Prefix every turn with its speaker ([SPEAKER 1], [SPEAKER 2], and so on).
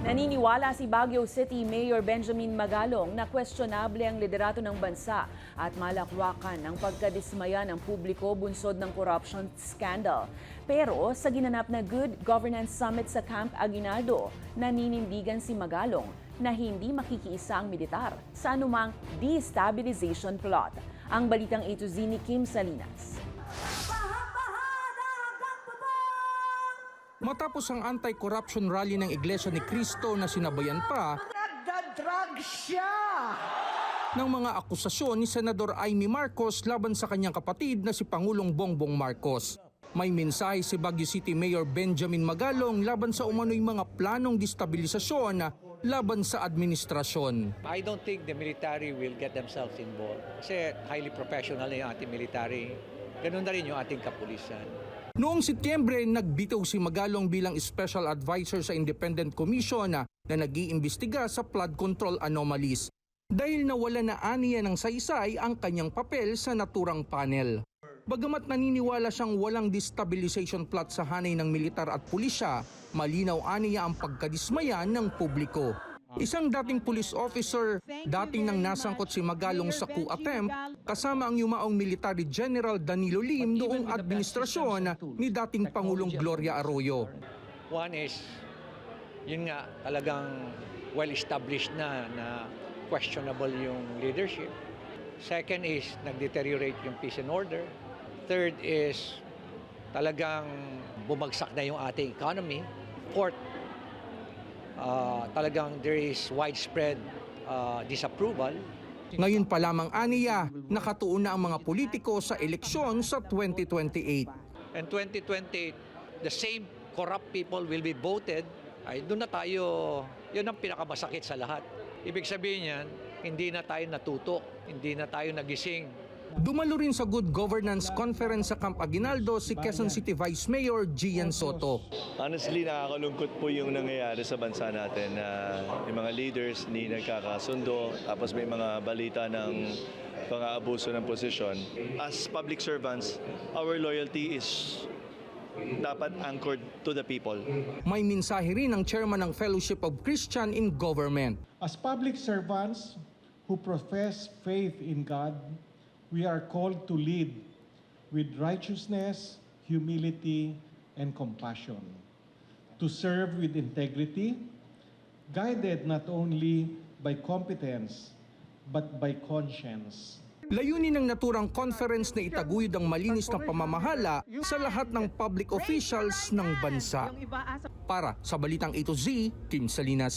[SPEAKER 1] Naniniwala si Baguio City Mayor Benjamin Magalong na questionable ang liderato ng bansa at malakwakan ang pagkadismaya ng publiko bunsod ng corruption scandal. Pero sa ginanap na Good Governance Summit sa Camp Aguinaldo, naninindigan si Magalong na hindi makikiisa ang militar sa anumang destabilization plot. Ang balitang A to Z ni Kim Salinas.
[SPEAKER 2] Matapos ang anti-corruption rally ng Iglesia ni Cristo na sinabayan pa
[SPEAKER 3] Nagdadrag siya!
[SPEAKER 2] ng mga akusasyon ni Senador Amy Marcos laban sa kanyang kapatid na si Pangulong Bongbong Marcos. May mensahe si Baguio City Mayor Benjamin Magalong laban sa umano'y mga planong destabilisasyon laban sa administrasyon.
[SPEAKER 4] I don't think the military will get themselves involved. Kasi highly professional na yung ating military. Ganun na rin yung ating kapulisan.
[SPEAKER 2] Noong Setyembre, nagbitaw si Magalong bilang Special Advisor sa Independent Commission na nag-iimbestiga sa flood control anomalies dahil nawala na aniya ng saysay ang kanyang papel sa naturang panel. Bagamat naniniwala siyang walang destabilization plot sa hanay ng militar at pulisya, malinaw aniya ang pagkadismaya ng publiko. Isang dating police officer, dating nang nasangkot si Magalong sa coup attempt, kasama ang yumaong Military General Danilo Lim noong administrasyon ni dating Pangulong Gloria Arroyo.
[SPEAKER 4] One is, yun nga, talagang well-established na questionable yung leadership. Second is, nag-deteriorate yung peace and order. Third is, talagang bumagsak na yung ating economy. Fourth, talagang there is widespread disapproval.
[SPEAKER 2] Ngayon pa lamang aniya, nakatuon na ang mga politiko sa eleksyon sa 2028.
[SPEAKER 4] And 2028, the same corrupt people will be voted. Ay, doon na tayo, yun ang pinakamasakit sa lahat. Ibig sabihin yan, hindi na tayo natuto, hindi na tayo nagising.
[SPEAKER 2] Dumalo rin sa Good Governance Conference sa Camp Aguinaldo si Quezon City Vice Mayor Gian Soto.
[SPEAKER 5] Honestly, nakakalungkot po yung nangyayari sa bansa natin na yung mga leaders hindi nagkakasundo, tapos may mga balita ng pang-aabuso ng posisyon. As public servants, our loyalty is dapat anchored to the people.
[SPEAKER 2] May mensahe rin ang chairman ng Fellowship of Christian in Government.
[SPEAKER 6] As public servants who profess faith in God, we are called to lead with righteousness, humility, and compassion, to serve with integrity, guided not only by competence, but by conscience.
[SPEAKER 2] Layunin ng naturang conference na itaguyod ang malinis na pamamahala sa lahat ng public officials ng bansa. Para sa Balitang A to Z, Kim Salinas.